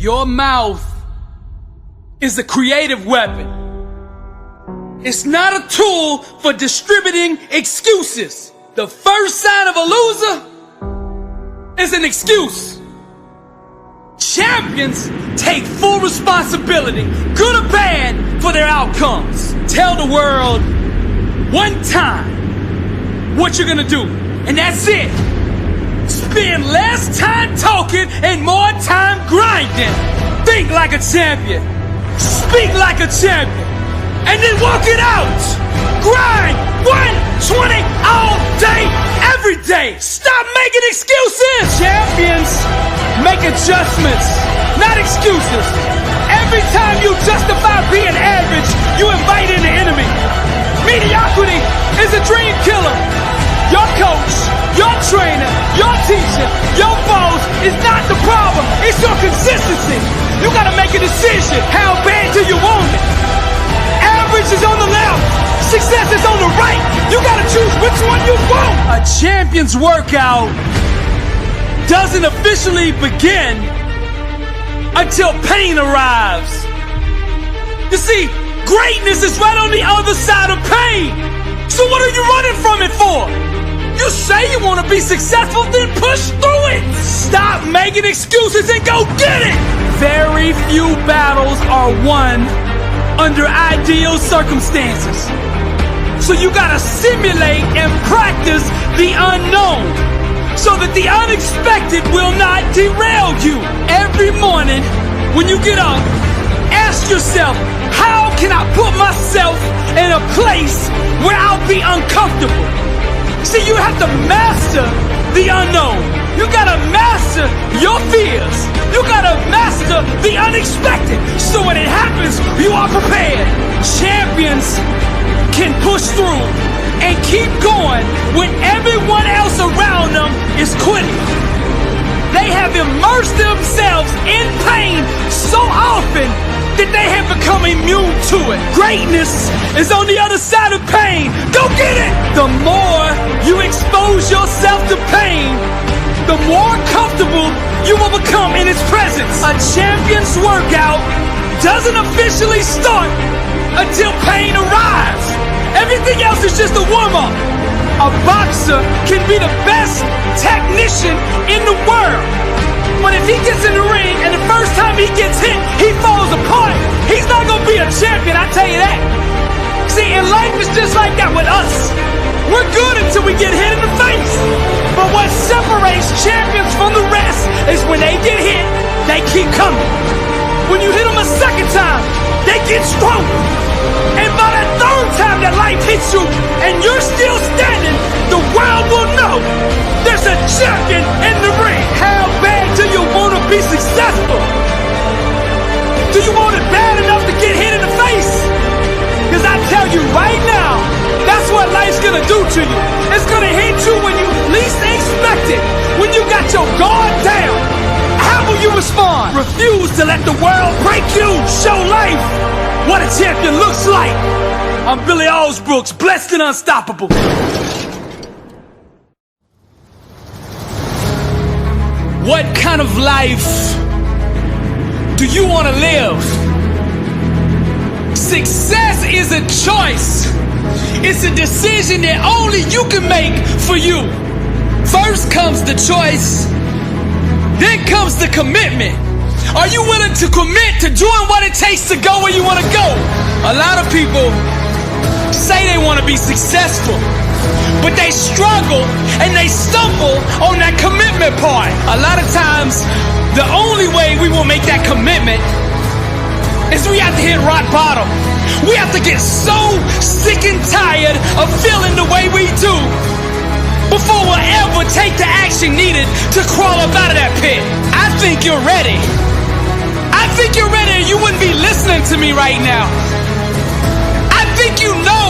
Your mouth is a creative weapon. It's not a tool for distributing excuses. The first sign of a loser is an excuse. Champions take full responsibility, good or bad, for their outcomes. Tell the world one time what you're gonna do, and that's it. Spend less time talking and more time grinding. Think like a champion. Speak like a champion. And then walk it out. Grind 120 all day, every day. Stop making excuses. Champions make adjustments, not excuses. Every time you justify being average, you invite in the enemy. Mediocrity is a dream killer. Your coach, your trainer, your teacher, your boss is not the problem. It's your consistency. You gotta make a decision. How bad do you want it? Average is on the left. Success is on the right. You gotta choose which one you want. A champion's workout doesn't officially begin until pain arrives. You see, greatness is right on the other side of pain. So what are you running from it for? You say you want to be successful, then push through it. Stop making excuses and go get it. Very few battles are won under ideal circumstances. So you gotta simulate and practice the unknown so that the unexpected will not derail you. Every morning when you get up, ask yourself, how can I put myself in a place where I'll be uncomfortable? See, you have to master the unknown. You gotta master your fears. You gotta master the unexpected. So when it happens, you are prepared. Champions can push through and keep going when everyone else around them is quitting. They have immersed themselves in pain so often that they have become immune to it. Greatness is on the other side of pain. Go get it! The more you expose yourself to pain, the more comfortable you will become in its presence. A champion's workout doesn't officially start until pain arrives. Everything else is just a warm-up. A boxer can be the best technician in the world. But if he gets in the ring and the first time he gets hit, he falls apart, he's not gonna be a champion, I tell you that. See, in life it's just like that with us. We're good until we get hit in the face. But what separates champions from the rest is when they get hit, they keep coming. When you hit them a second time, they get stronger. And by the third time that life hits you and you're still standing, the world will know there's a champion in the ring. How bad do you want to be successful? Do you want it bad enough to get hit in the face? Because I tell you right now, that's what life's gonna do to you. It's gonna hit you when you least expect it. When you got your guard down, how will you respond? Refuse to let the world break you. Show life what a champion looks like. I'm Billy Alsbrooks, blessed and unstoppable. What kind of life do you want to live? Success is a choice. It's a decision that only you can make for you. First comes the choice, then comes the commitment. Are you willing to commit to doing what it takes to go where you want to go? A lot of people say they want to be successful, but they struggle and they stumble on that commitment part. A lot of times, the only way we will make that commitment is we have to hit rock bottom. We have to get so sick and tired of feeling the way we do before we'll ever take the action needed to crawl up out of that pit. I think you're ready. I think you're ready, you wouldn't be listening to me right now. I think you know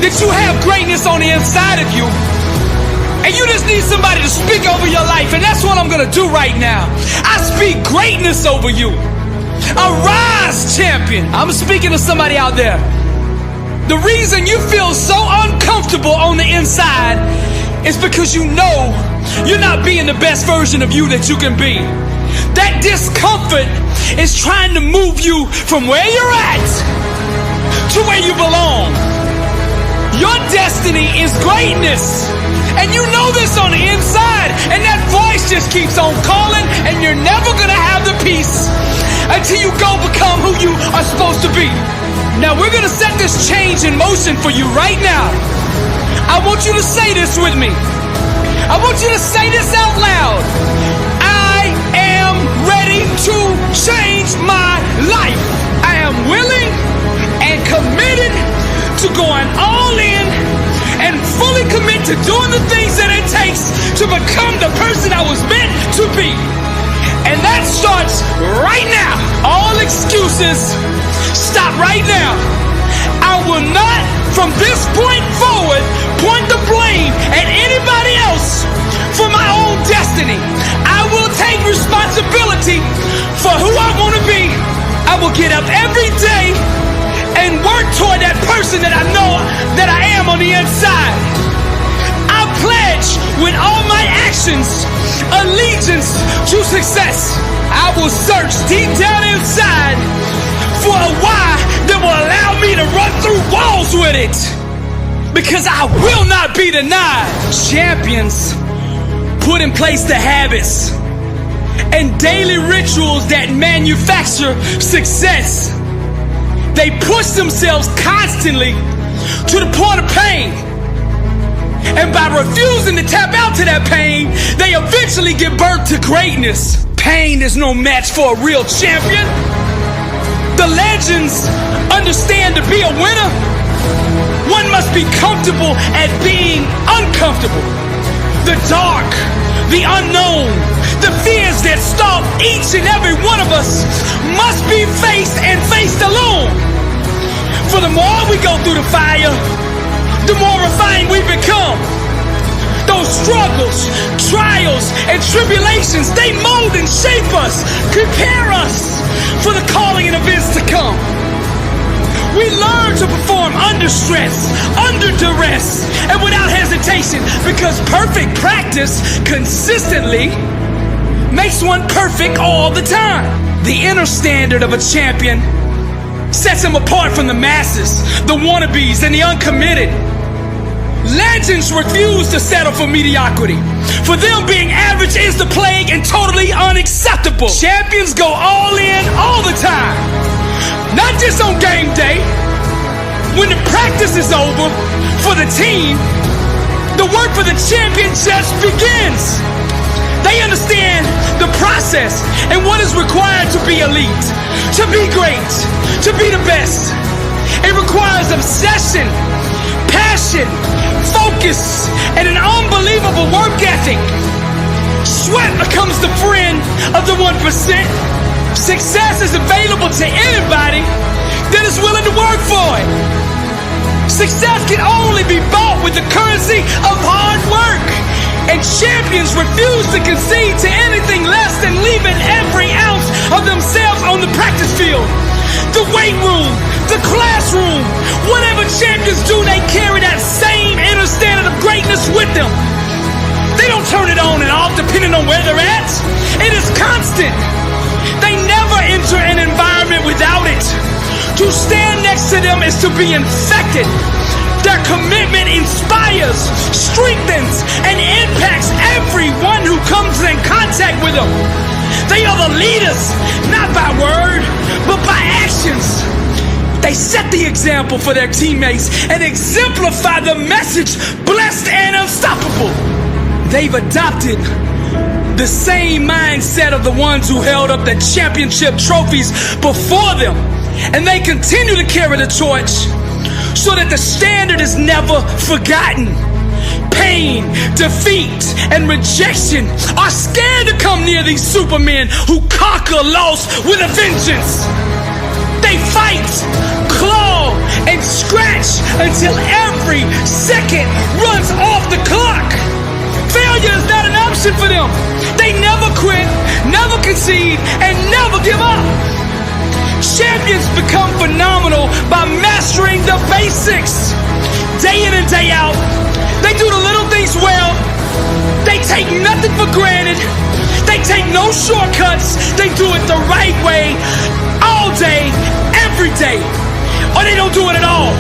that you have greatness on the inside of you, and you just need somebody to speak over your life, and that's what I'm gonna do right now. I speak greatness over you. Arise, champion. I'm speaking to somebody out there. The reason you feel so uncomfortable on the inside is because you know you're not being the best version of you that you can be. That discomfort is trying to move you from where you're at to where you belong. Your destiny is greatness. And you know this on the inside. And that voice just keeps on calling, and you're never gonna have the peace until you go become who you are supposed to be. Now we're gonna set this change in motion for you right now. I want you to say this with me. I want you to say this out loud. I am ready to change my life. I am willing and committed to going all in and fully commit to doing the things that it takes to become the person I was meant to be. And that starts right now. All excuses stop right now. I will not, from this point forward, point the blame at anybody else for my own destiny. I will take responsibility for who I want to be. I will get up every day and work toward that person that I know that I am on the inside. I pledge with all my actions allegiance to success. I will search deep down inside for a why that will allow me to run through walls with it. Because I will not be denied. Champions put in place the habits and daily rituals that manufacture success. They push themselves constantly to the point of pain. And by refusing to tap out to that pain, they eventually give birth to greatness. Pain is no match for a real champion. The legends understand to be a winner, one must be comfortable at being uncomfortable. The dark, the unknown, the fears that stalk each and every one of us must be faced and faced alone. For the more we go through the fire, the more refined we become. Those struggles, trials, and tribulations, they mold and shape us, prepare us for the calling and events to come. We learn to perform under stress, under duress, and without hesitation, because perfect practice consistently makes one perfect all the time. The inner standard of a champion sets him apart from the masses, the wannabes, and the uncommitted. Legends refuse to settle for mediocrity. For them, being average is the plague and totally unacceptable. Champions go all in all the time. Not just on game day. When the practice is over for the team, the work for the champion just begins. They understand the process and what is required to be elite, to be great, to be the best. It requires obsession, passion, focus, and an unbelievable work ethic. Sweat becomes the friend of the 1%. Success is available to anybody that is willing to work for it. Success can only be bought with the currency of hard work. And champions refuse to concede to anything less than leaving every ounce of themselves on the practice field. The weight room, the classroom, whatever champions do, they carry that same inner standard of greatness with them. They don't turn it on and off depending on where they're at. It is constant. They never enter an environment without it. To stand next to them is to be infected. Their commitment inspires, strengthens, and impacts everyone who comes in contact with them. They are the leaders, not by word, but by actions. They set the example for their teammates and exemplify the message, blessed and unstoppable. They've adopted the same mindset of the ones who held up the championship trophies before them. And they continue to carry the torch so that the standard is never forgotten. Pain, defeat, and rejection are scared to come near these supermen who conquer loss with a vengeance. They fight, claw, and scratch until every second runs off the clock. Failure is not an option for them. They never quit, never concede, and never give up. Champions become phenomenal by mastering the basics. Day in and day out, they do the little things well. They take nothing for granted. They take no shortcuts. They do it the right way, all day, every day. Or they don't do it at all.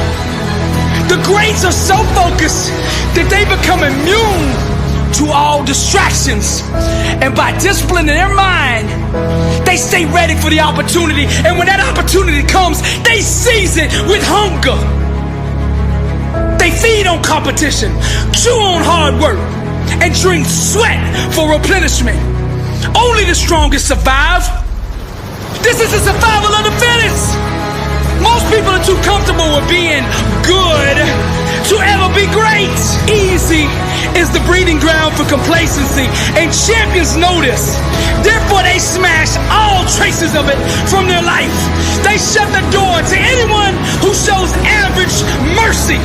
The greats are so focused that they become immune to all distractions. And by disciplining their mind, they stay ready for the opportunity. And when that opportunity comes, they seize it with hunger. They feed on competition, chew on hard work, and drink sweat for replenishment. Only the strongest survive. This is the survival of the fittest. Most people are too comfortable with being good to ever be great. Easy is the breeding ground for complacency, and champions know this. Therefore, they smash all traces of it from their life. They shut the door to anyone who shows average mercy.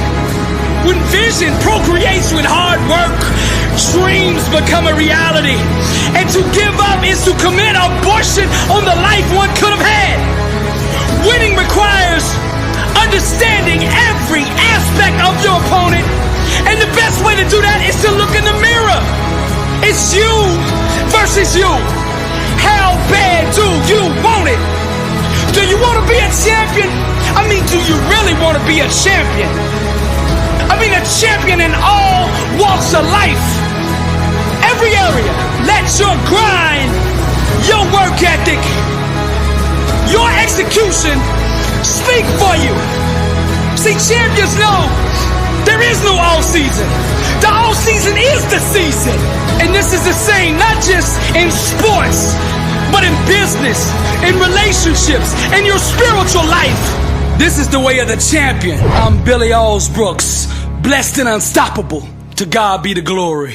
When vision procreates with hard work, dreams become a reality. And to give up is to commit abortion on the life one could have had. Winning requires understanding every aspect of your opponent. And the best way to do that is to look in the mirror. It's you versus you. How bad do you want it? Do you want to be a champion? I mean, do you really want to be a champion? I mean, a champion in all walks of life. Every area. Let your grind, your work ethic, your execution speak for you. See, champions know there is no all season. The all season is the season. And this is the same, not just in sports, but in business, in relationships, in your spiritual life. This is the way of the champion. I'm Billy Allsbrooks, blessed and unstoppable. To God be the glory.